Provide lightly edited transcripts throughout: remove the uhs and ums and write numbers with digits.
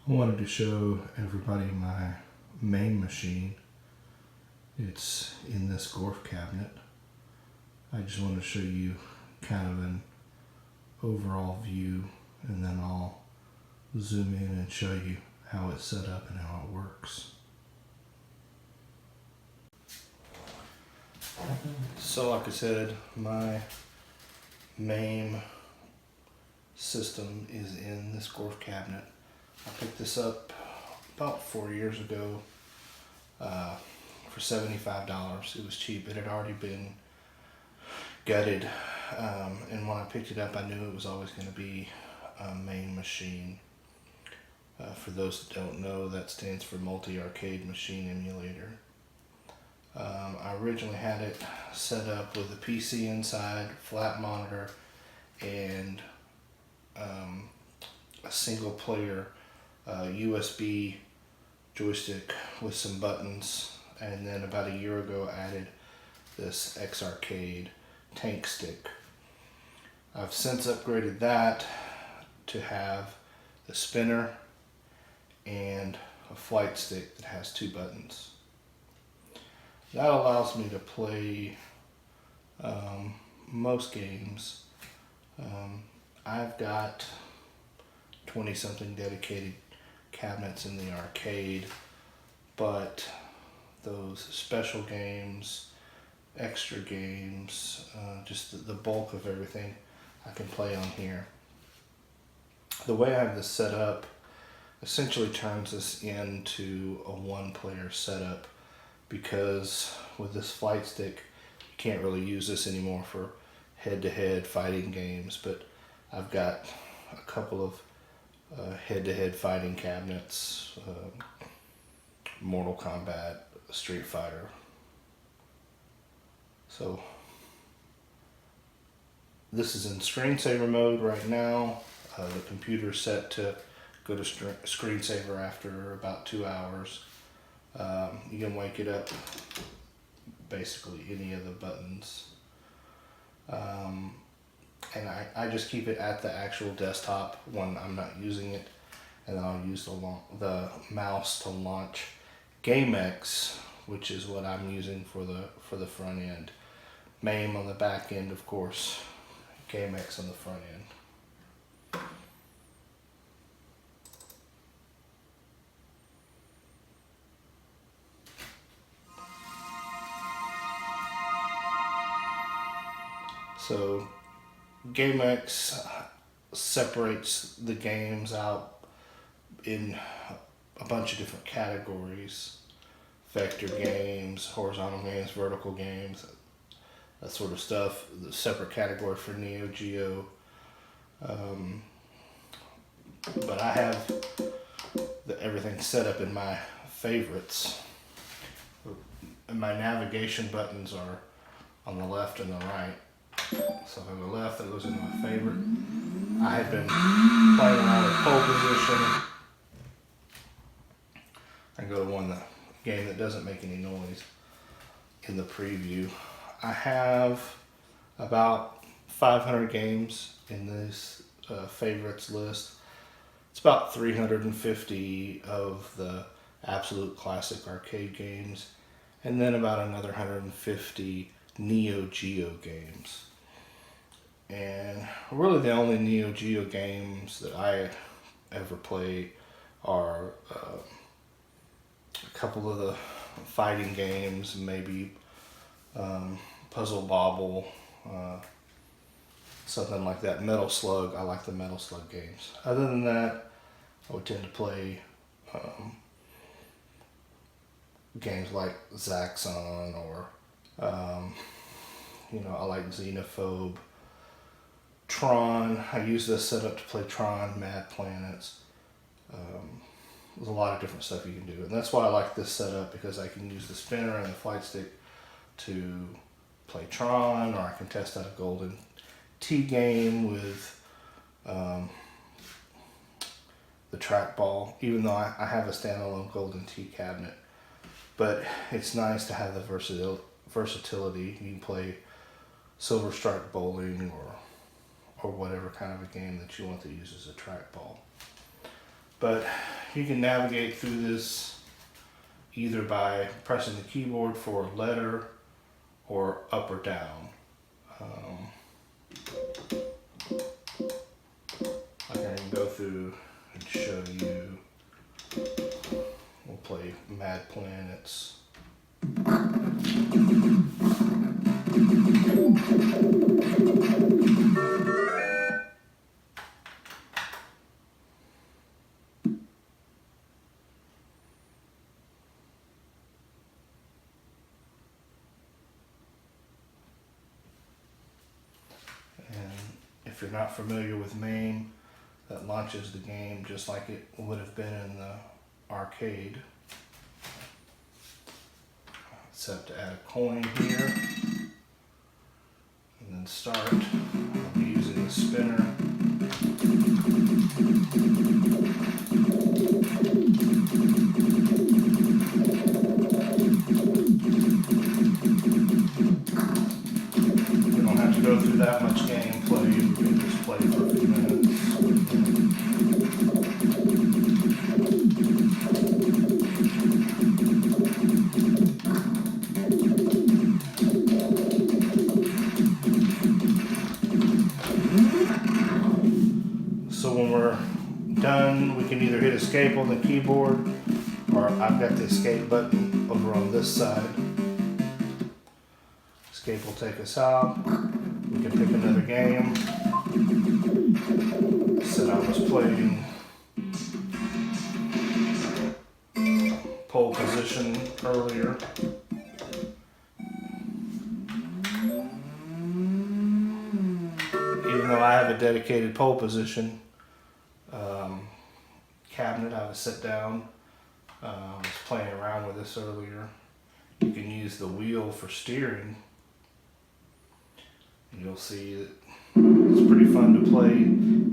I wanted to show everybody my MAME machine. It's in this Gorf cabinet. I just want to show you kind of an overall view, and then I'll zoom in and show you how it's set up and how it works. So like I said, my MAME system is in this Gorf cabinet. I picked this up about 4 years ago for $75. It was cheap. It had already been gutted, and when I picked it up I knew it was always going to be a MAME machine. For those that don't know, that stands for Multi-Arcade Machine Emulator. I originally had it set up with a PC inside, flat monitor, and a single player USB joystick with some buttons, and then about a year ago I added this X-Arcade tank stick. I've since upgraded that to have the spinner and a flight stick that has 2 buttons. That allows me to play most games. I've got 20 something dedicated cabinets in the arcade, but those special games, extra games, just the bulk of everything I can play on here. The way I have this set up essentially turns this into a 1-player setup, because with this flight stick you can't really use this anymore for head-to-head fighting games, but I've got a couple of head-to-head fighting cabinets, Mortal Kombat, Street Fighter. So this is in screensaver mode right now. The computer's set to go to screensaver after about 2 hours. You can wake it up basically any of the buttons. And I just keep it at the actual desktop when I'm not using it, and then I'll use the mouse to launch GameX, which is what I'm using for the front end. MAME on the back end, of course, GameX on the front end. So GameX separates the games out in a bunch of different categories: vector games, horizontal games, vertical games, that sort of stuff. The separate category for Neo Geo. But I have everything set up in my favorites. And my navigation buttons are on the left and the right. So on the left, that goes into my favorite. I had been playing around with pole position. I go to one game that doesn't make any noise in the preview. I have about 500 games in this favorites list. It's about 350 of the absolute classic arcade games, and then about another 150 Neo Geo games. And really the only Neo Geo games that I ever play are a couple of the fighting games, maybe Puzzle Bobble, something like that. Metal Slug, I like the Metal Slug games. Other than that, I would tend to play games like Zaxxon, or I like Xenophobe. Tron, I use this setup to play Tron, Mad Planets. There's a lot of different stuff you can do, and that's why I like this setup, because I can use the spinner and the flight stick to play Tron, or I can test out a Golden Tee game with the trackball, even though I have a standalone Golden Tee cabinet. But it's nice to have the versatility. You can play Silver Strike Bowling, or whatever kind of a game that you want to use as a trackball. But you can navigate through this either by pressing the keyboard for a letter or up or down. I can even go through and show you. We'll play Mad Planets. If you're not familiar with MAME, that launches the game just like it would have been in the arcade. Set to add a coin here, and then start. I'll be using the spinner. We don't have to go through that much gameplay. We can just play for a few minutes. So when we're done, we can either hit escape on the keyboard, or I've got the escape button over on this side. Escape will take us out. We can pick another game. Said I was playing pole position earlier. Even though I have a dedicated pole position cabinet, I was sit down. I was playing around with this earlier. You can use the wheel for steering. And you'll see that it's pretty fun to play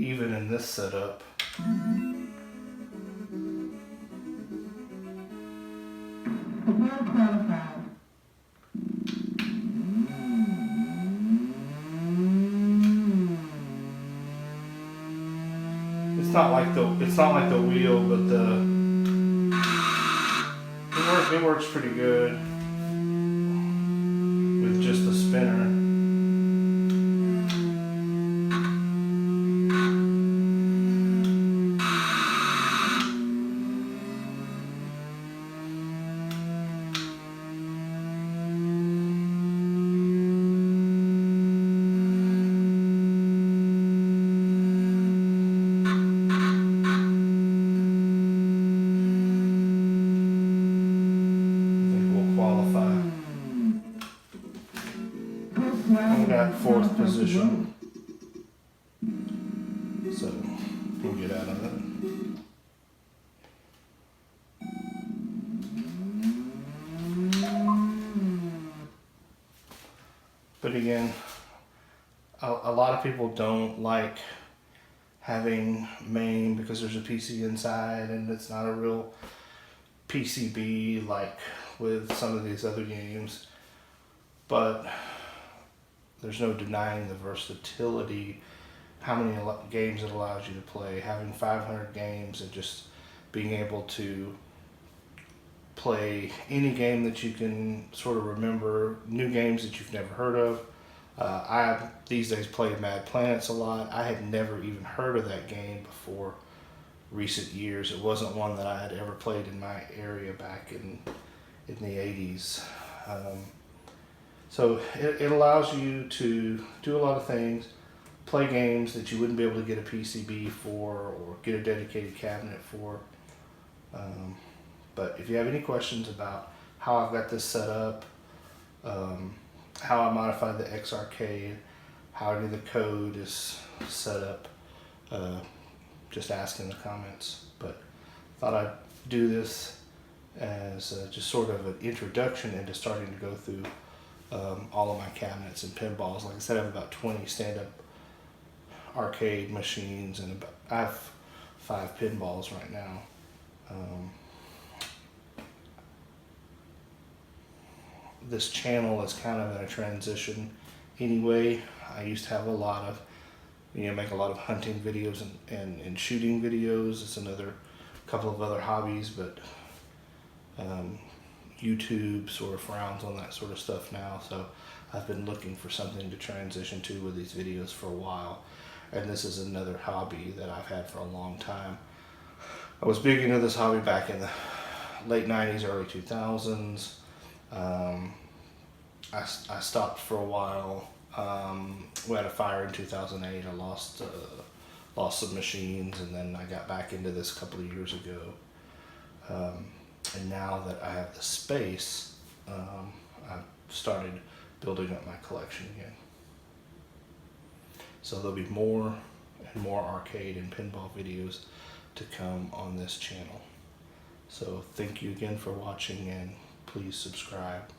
even in this setup. It's not like the wheel, but it works pretty good with just the spinner. I'm at 4th position, so we'll get out of it. But again, a lot of people don't like having MAME because there's a PC inside and it's not a real PCB like with some of these other games. But there's no denying the versatility, how many games it allows you to play. Having 500 games and just being able to play any game that you can sort of remember, new games that you've never heard of. I these days play Mad Planets a lot. I had never even heard of that game before recent years. It wasn't one that I had ever played in my area back in the 80s. So it allows you to do a lot of things, play games that you wouldn't be able to get a PCB for or get a dedicated cabinet for. But if you have any questions about how I've got this set up, how I modified the X Arcade, how I do the code is set up, just ask in the comments. But thought I'd do this as just sort of an introduction into starting to go through all of my cabinets and pinballs. Like I said, I have about 20 stand-up arcade machines, and I have 5 pinballs right now. This channel is kind of in a transition anyway. I used to have a lot of, make a lot of hunting videos and shooting videos. It's another a couple of other hobbies, but YouTube sort of frowns on that sort of stuff now, so I've been looking for something to transition to with these videos for a while, and this is another hobby that I've had for a long time. I was big into this hobby back in the late 90s, early 2000s. I stopped for a while. We had a fire in 2008. I lost some machines, and then I got back into this a couple of years ago. And now that I have the space, I've started building up my collection again. So there'll be more and more arcade and pinball videos to come on this channel. So thank you again for watching, and please subscribe.